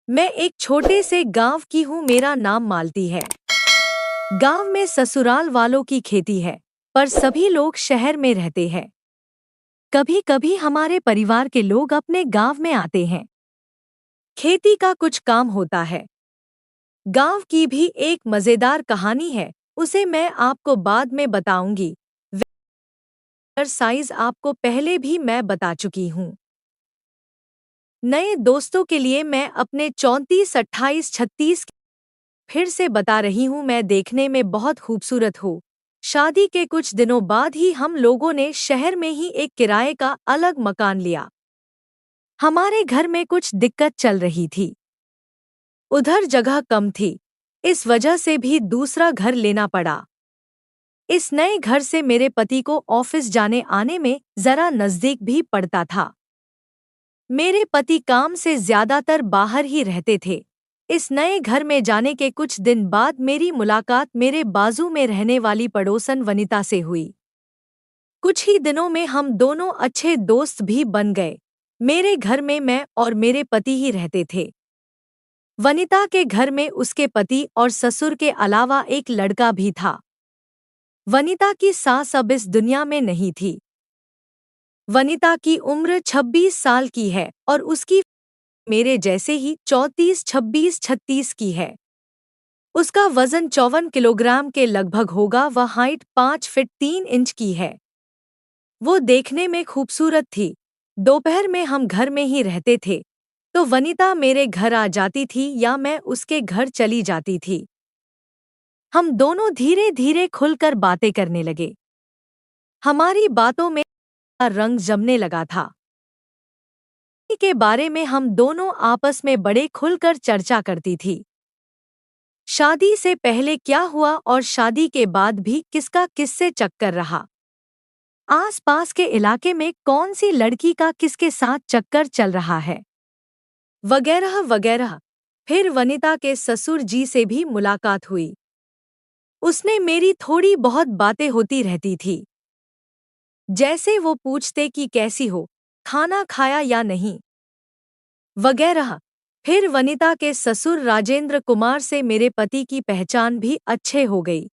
मैं एक छोटे से गांव की हूँ। मेरा नाम मालती है। गांव में ससुराल वालों की खेती है, पर सभी लोग शहर में रहते हैं। कभी कभी हमारे परिवार के लोग अपने गांव में आते हैं। खेती का कुछ काम होता है। गांव की भी एक मजेदार कहानी है, उसे मैं आपको बाद में बताऊंगी। साइज आपको पहले भी मैं बता चुकी हूँ। नए दोस्तों के लिए मैं अपने 34, 28, 36 फिर से बता रही हूँ। मैं देखने में बहुत खूबसूरत हूँ। शादी के कुछ दिनों बाद ही हम लोगों ने शहर में ही एक किराए का अलग मकान लिया। हमारे घर में कुछ दिक्कत चल रही थी। उधर जगह कम थी, इस वजह से भी दूसरा घर लेना पड़ा। इस नए घर से मेरे पति को ऑफिस जाने आने में जरा नजदीक भी पड़ता था। मेरे पति काम से ज्यादातर बाहर ही रहते थे। इस नए घर में जाने के कुछ दिन बाद मेरी मुलाकात मेरे बाजू में रहने वाली पड़ोसन वनिता से हुई। कुछ ही दिनों में हम दोनों अच्छे दोस्त भी बन गए। मेरे घर में मैं और मेरे पति ही रहते थे। वनिता के घर में उसके पति और ससुर के अलावा एक लड़का भी था। वनिता की सास अब इस दुनिया में नहीं थी। वनिता की उम्र 26 साल की है और उसकी मेरे जैसे ही 34, 26, 36 की है। उसका वजन 54 किलोग्राम के लगभग होगा। वह हाइट 5 फीट 3 इंच की है। वो देखने में खूबसूरत थी। दोपहर में हम घर में ही रहते थे, तो वनिता मेरे घर आ जाती थी या मैं उसके घर चली जाती थी। हम दोनों धीरे धीरे खुलकर बातें करने लगे। हमारी बातों में रंग जमने लगा था। के बारे में हम दोनों आपस में बड़े खुलकर चर्चा करती थी। शादी से पहले क्या हुआ और शादी के बाद भी किसका किससे चक्कर रहा। आसपास के इलाके में कौन सी लड़की का किसके साथ चक्कर चल रहा है, वगैरह वगैरह। फिर वनिता के ससुर जी से भी मुलाकात हुई। उसने मेरी थोड़ी बहुत बातें होती रहती थी, जैसे वो पूछते कि कैसी हो, खाना खाया या नहीं, वगैरह। फिर वनिता के ससुर राजेंद्र कुमार से मेरे पति की पहचान भी अच्छे हो गई।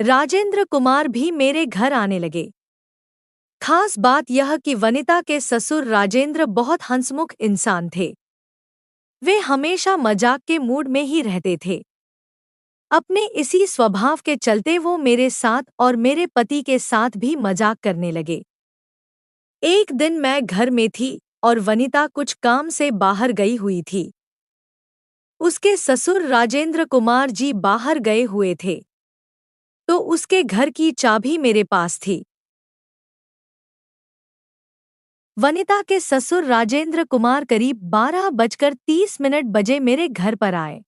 राजेंद्र कुमार भी मेरे घर आने लगे। खास बात यह कि वनिता के ससुर राजेंद्र बहुत हंसमुख इंसान थे। वे हमेशा मजाक के मूड में ही रहते थे। अपने इसी स्वभाव के चलते वो मेरे साथ और मेरे पति के साथ भी मजाक करने लगे। एक दिन मैं घर में थी और वनिता कुछ काम से बाहर गई हुई थी। उसके ससुर राजेंद्र कुमार जी बाहर गए हुए थे, तो उसके घर की चाबी मेरे पास थी। वनिता के ससुर राजेंद्र कुमार करीब 12:30 बजे मेरे घर पर आए।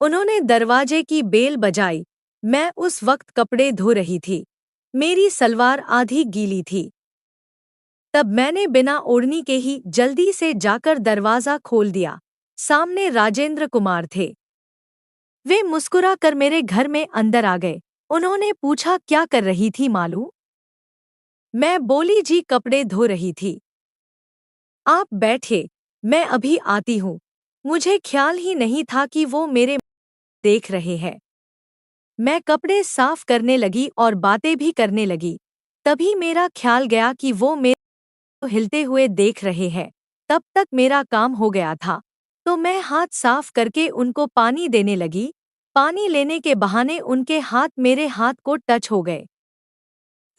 उन्होंने दरवाजे की बेल बजाई। मैं उस वक्त कपड़े धो रही थी। मेरी सलवार आधी गीली थी। तब मैंने बिना ओढ़नी के ही जल्दी से जाकर दरवाजा खोल दिया। सामने राजेंद्र कुमार थे। वे मुस्कुरा कर मेरे घर में अंदर आ गए। उन्होंने पूछा, क्या कर रही थी मालू? मैं बोली, जी कपड़े धो रही थी। आप बैठे, मैं अभी आती हूँ। मुझे ख्याल ही नहीं था कि वो मेरे देख रहे हैं। मैं कपड़े साफ करने लगी और बातें भी करने लगी। तभी मेरा ख्याल गया कि वो मेरे को हिलते हुए देख रहे हैं। तब तक मेरा काम हो गया था, तो मैं हाथ साफ करके उनको पानी देने लगी। पानी लेने के बहाने उनके हाथ मेरे हाथ को टच हो गए।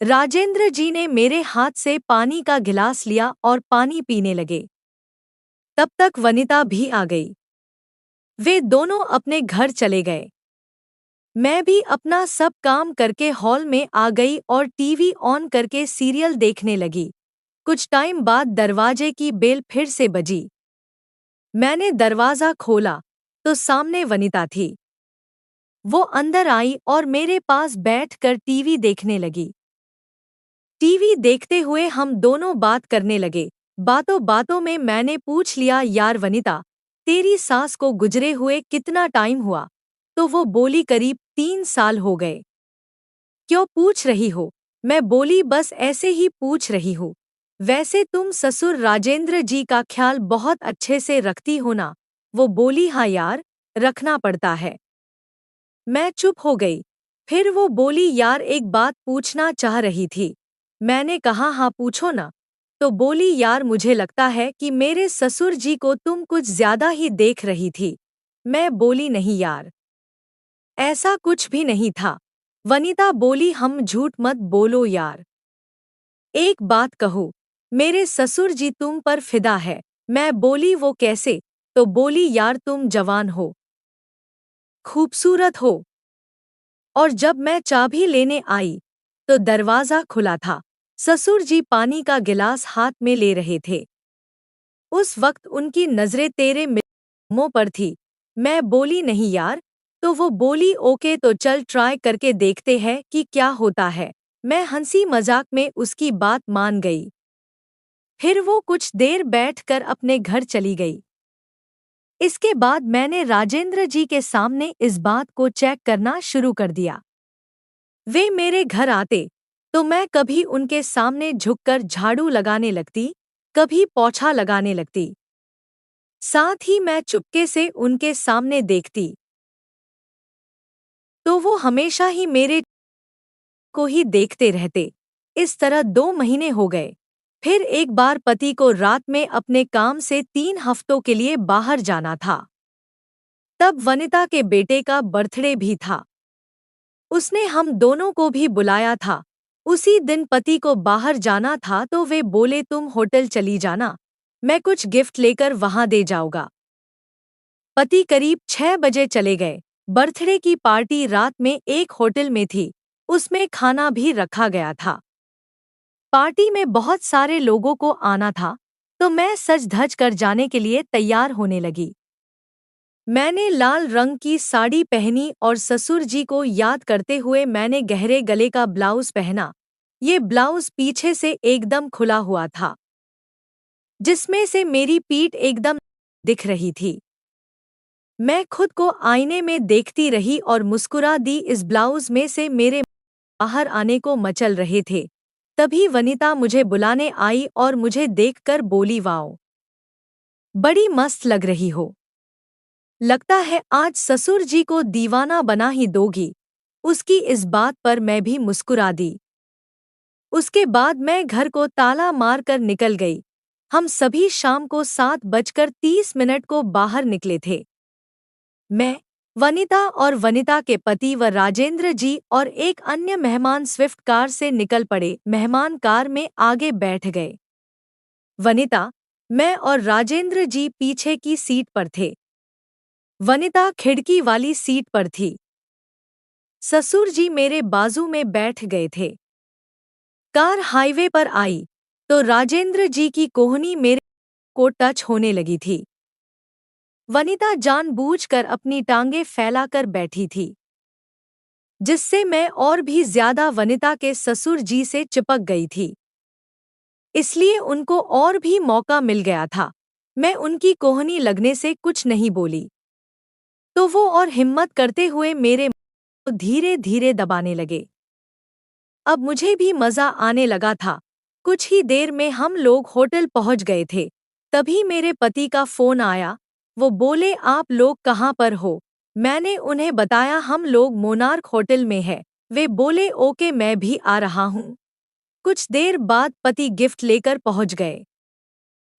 राजेंद्र जी ने मेरे हाथ से पानी का गिलास लिया और पानी पीने लगे। तब तक वनिता भी आ गई। वे दोनों अपने घर चले गए। मैं भी अपना सब काम करके हॉल में आ गई और टीवी ऑन करके सीरियल देखने लगी। कुछ टाइम बाद दरवाजे की बेल फिर से बजी। मैंने दरवाजा खोला तो सामने वनिता थी। वो अंदर आई और मेरे पास बैठकर टीवी देखने लगी। टीवी देखते हुए हम दोनों बात करने लगे। बातों बातों में मैंने पूछ लिया, यार वनिता, तेरी सास को गुजरे हुए कितना टाइम हुआ? तो वो बोली, करीब 3 साल हो गए। क्यों पूछ रही हो? मैं बोली, बस ऐसे ही पूछ रही हूँ। वैसे तुम ससुर राजेंद्र जी का ख्याल बहुत अच्छे से रखती हो ना? वो बोली हाँ यार, रखना पड़ता है। मैं चुप हो गई। फिर वो बोली यार एक बात पूछना चाह रही थी। मैंने कहा हाँ पूछो ना। तो बोली यार मुझे लगता है कि मेरे ससुर जी को तुम कुछ ज्यादा ही देख रही थी। मैं बोली नहीं यार, ऐसा कुछ भी नहीं था। वनिता बोली हम झूठ मत बोलो यार। एक बात कहूँ, मेरे ससुर जी तुम पर फिदा है। मैं बोली वो कैसे? तो बोली यार तुम जवान हो, खूबसूरत हो। और जब मैं चाबी लेने आई तो दरवाजा खुला था। ससुर जी पानी का गिलास हाथ में ले रहे थे। उस वक्त उनकी नजरें तेरे मुंह पर थी। मैं बोली नहीं यार। तो वो बोली ओके तो चल ट्राई करके देखते हैं कि क्या होता है। मैं हंसी मजाक में उसकी बात मान गई। फिर वो कुछ देर बैठकर अपने घर चली गई। इसके बाद मैंने राजेंद्र जी के सामने इस बात को चेक करना शुरू कर दिया। वे मेरे घर आते तो मैं कभी उनके सामने झुककर झाड़ू लगाने लगती, कभी पोछा लगाने लगती। साथ ही मैं चुपके से उनके सामने देखती तो वो हमेशा ही मेरे को ही देखते रहते। इस तरह 2 महीने हो गए। फिर एक बार पति को रात में अपने काम से 3 हफ्तों के लिए बाहर जाना था। तब वनिता के बेटे का बर्थडे भी था। उसने हम दोनों को भी बुलाया था। उसी दिन पति को बाहर जाना था तो वे बोले तुम होटल चली जाना, मैं कुछ गिफ्ट लेकर वहां दे जाऊंगा। पति करीब 6 बजे चले गए। बर्थडे की पार्टी रात में एक होटल में थी, उसमें खाना भी रखा गया था। पार्टी में बहुत सारे लोगों को आना था तो मैं सज धज कर जाने के लिए तैयार होने लगी। मैंने लाल रंग की साड़ी पहनी और ससुर जी को याद करते हुए मैंने गहरे गले का ब्लाउज पहना। ये ब्लाउज पीछे से एकदम खुला हुआ था, जिसमें से मेरी पीठ एकदम दिख रही थी। मैं खुद को आईने में देखती रही और मुस्कुरा दी। इस ब्लाउज में से मेरे बाहर आने को मचल रहे थे। तभी वनिता मुझे बुलाने आई और मुझे देखकर बोली वाओ, बड़ी मस्त लग रही हो। लगता है आज ससुर जी को दीवाना बना ही दोगी। उसकी इस बात पर मैं भी मुस्कुरा दी। उसके बाद मैं घर को ताला मार कर निकल गई। हम सभी शाम को 7:30 को बाहर निकले थे। मैं, वनिता और वनिता के पति व राजेंद्र जी और एक अन्य मेहमान स्विफ्ट कार से निकल पड़े। मेहमान कार में आगे बैठ गए। वनिता, मैं और राजेंद्र जी पीछे की सीट पर थे। वनिता खिड़की वाली सीट पर थी। ससुर जी मेरे बाजू में बैठ गए थे। कार हाईवे पर आई तो राजेंद्र जी की कोहनी मेरे को टच होने लगी थी। वनिता जानबूझकर अपनी टांगें फैलाकर बैठी थी, जिससे मैं और भी ज्यादा वनिता के ससुर जी से चिपक गई थी। इसलिए उनको और भी मौका मिल गया था। मैं उनकी कोहनी लगने से कुछ नहीं बोली तो वो और हिम्मत करते हुए मेरे मुंह को धीरे धीरे दबाने लगे। अब मुझे भी मजा आने लगा था। कुछ ही देर में हम लोग होटल पहुंच गए थे। तभी मेरे पति का फोन आया। वो बोले आप लोग कहाँ पर हो? मैंने उन्हें बताया हम लोग मोनार्क होटल में है। वे बोले ओके मैं भी आ रहा हूँ। कुछ देर बाद पति गिफ्ट लेकर पहुंच गए।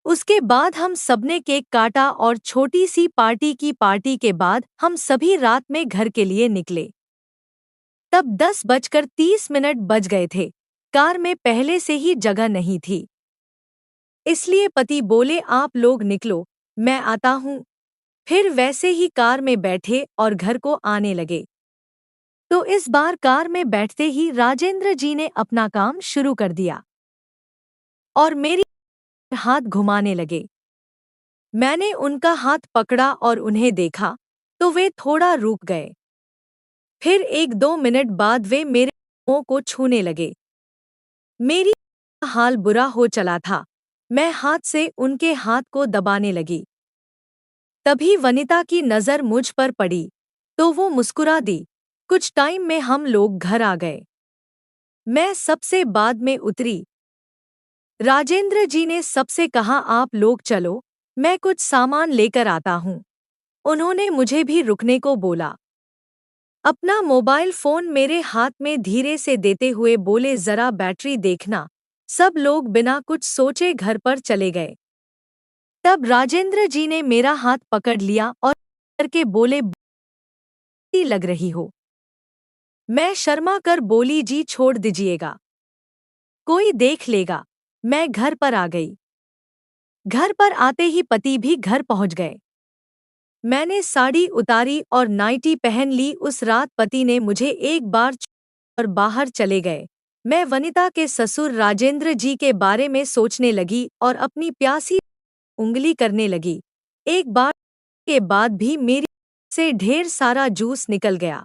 उसके बाद हम सबने केक काटा और छोटी सी पार्टी के बाद हम सभी रात में घर के लिए निकले। तब 10:30 बज गए थे। कार में पहले से ही जगह नहीं थी, इसलिए पति बोले आप लोग निकलो, मैं आता हूँ। फिर वैसे ही कार में बैठे और घर को आने लगे। तो इस बार कार में बैठते ही राजेंद्र जी ने अपना काम शुरू कर दिया और मेरी हाथ घुमाने लगे। मैंने उनका हाथ पकड़ा और उन्हें देखा तो वे थोड़ा रुक गए। फिर 1-2 मिनट बाद वे मेरे मुंह को छूने लगे। मेरी हाल बुरा हो चला था। मैं हाथ से उनके हाथ को दबाने लगी। तभी वनिता की नज़र मुझ पर पड़ी तो वो मुस्कुरा दी। कुछ टाइम में हम लोग घर आ गए। मैं सबसे बाद में उतरी। राजेंद्र जी ने सबसे कहा, आप लोग चलो, मैं कुछ सामान लेकर आता हूँ। उन्होंने मुझे भी रुकने को बोला। अपना मोबाइल फोन मेरे हाथ में धीरे से देते हुए बोले, जरा बैटरी देखना। सब लोग बिना कुछ सोचे घर पर चले गए। तब राजेंद्र जी ने मेरा हाथ पकड़ लिया और करके बोले, बुरी लग रही हो। मैं शर्मा कर बोली, जी छोड़ दीजिएगा, कोई देख लेगा। मैं घर पर आ गई। घर पर आते ही पति भी घर पहुंच गए। मैंने साड़ी उतारी और नाइटी पहन ली। उस रात पति ने मुझे एक बार और बाहर चले गए। मैं वनिता के ससुर राजेंद्र जी के बारे में सोचने लगी और अपनी प्यासी उंगली करने लगी। एक बार के बाद भी मेरी से ढेर सारा जूस निकल गया।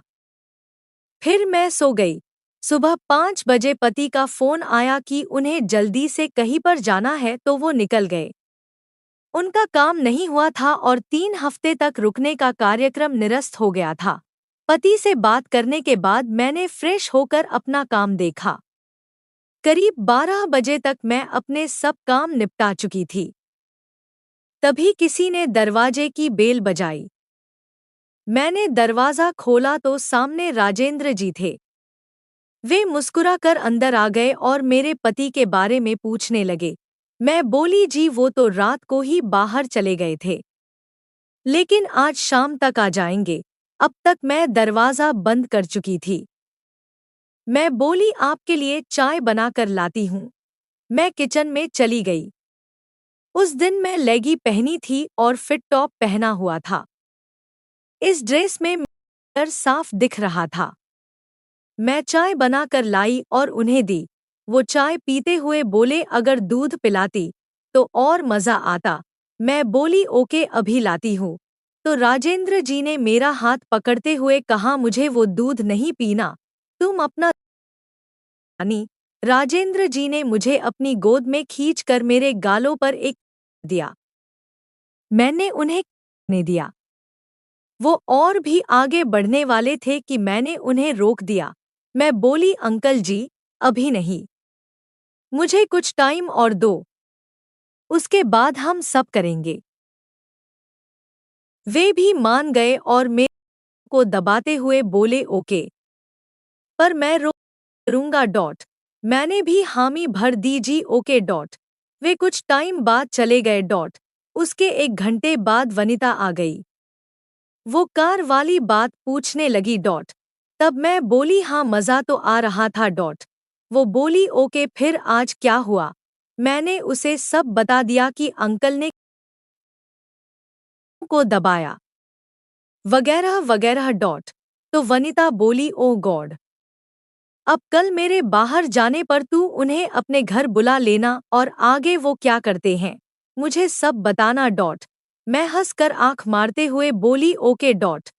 फिर मैं सो गई। सुबह 5 बजे पति का फोन आया कि उन्हें जल्दी से कहीं पर जाना है, तो वो निकल गए। उनका काम नहीं हुआ था और 3 हफ्ते तक रुकने का कार्यक्रम निरस्त हो गया था। पति से बात करने के बाद मैंने फ्रेश होकर अपना काम देखा। करीब 12 बजे तक मैं अपने सब काम निपटा चुकी थी। तभी किसी ने दरवाजे की बेल बजाई। मैंने दरवाजा खोला तो सामने राजेंद्र जी थे। वे मुस्कुराकर अंदर आ गए और मेरे पति के बारे में पूछने लगे। मैं बोली, जी वो तो रात को ही बाहर चले गए थे, लेकिन आज शाम तक आ जाएंगे। अब तक मैं दरवाजा बंद कर चुकी थी। मैं बोली, आपके लिए चाय बनाकर लाती हूँ। मैं किचन में चली गई। उस दिन मैं लेगी पहनी थी और फिट टॉप पहना हुआ था। इस ड्रेस में मेरा सर साफ दिख रहा था। मैं चाय बनाकर लाई और उन्हें दी। वो चाय पीते हुए बोले, अगर दूध पिलाती तो और मज़ा आता। मैं बोली, ओके अभी लाती हूँ। तो राजेंद्र जी ने मेरा हाथ पकड़ते हुए कहा, मुझे वो दूध नहीं पीना, तुम अपना पानी। राजेंद्र जी ने मुझे अपनी गोद में खींचकर मेरे गालों पर एक दिया। मैंने उन्हें ने दिया। वो और भी आगे बढ़ने वाले थे कि मैंने उन्हें रोक दिया। मैं बोली, अंकल जी अभी नहीं, मुझे कुछ टाइम और दो, उसके बाद हम सब करेंगे। वे भी मान गए और मेरे को दबाते हुए बोले, ओके, पर मैं करूंगा डॉट। मैंने भी हामी भर दी, जी ओके डॉट। वे कुछ टाइम बाद चले गए डॉट। उसके 1 घंटे बाद वनिता आ गई। वो कार वाली बात पूछने लगी डॉट। तब मैं बोली, हाँ मज़ा तो आ रहा था डॉट। वो बोली, ओके फिर आज क्या हुआ। मैंने उसे सब बता दिया कि अंकल ने को दबाया वगैरह वगैरह डॉट। तो वनिता बोली, ओ गॉड, अब कल मेरे बाहर जाने पर तू उन्हें अपने घर बुला लेना और आगे वो क्या करते हैं मुझे सब बताना डॉट। मैं हंसकर आंख मारते हुए बोली, ओके डॉट।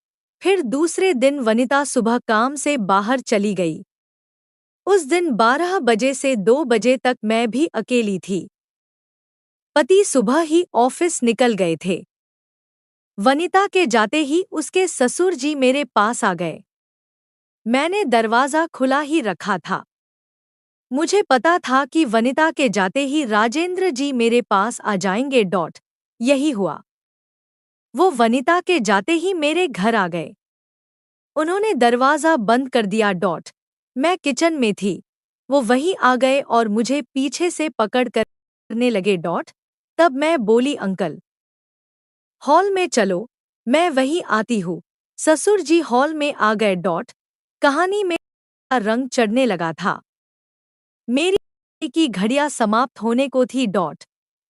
फिर दूसरे दिन वनिता सुबह काम से बाहर चली गई। उस दिन 12 बजे से 2 बजे तक मैं भी अकेली थी। पति सुबह ही ऑफिस निकल गए थे। वनिता के जाते ही उसके ससुर जी मेरे पास आ गए। मैंने दरवाजा खुला ही रखा था। मुझे पता था कि वनिता के जाते ही राजेंद्र जी मेरे पास आ जाएंगे डॉट। यही हुआ। वो वनिता के जाते ही मेरे घर आ गए। उन्होंने दरवाजा बंद कर दिया डॉट। मैं किचन में थी। वो वहीं आ गए और मुझे पीछे से पकड़ कर करने लगे डॉट। तब मैं बोली, अंकल हॉल में चलो, मैं वहीं आती हूँ। ससुर जी हॉल में आ गए डॉट। कहानी में रंग चढ़ने लगा था। मेरी की घड़ियां समाप्त होने को थी डॉट।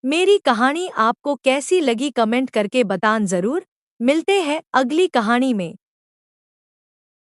मेरी कहानी आपको कैसी लगी कमेंट करके बताएं जरूर। मिलते हैं अगली कहानी में।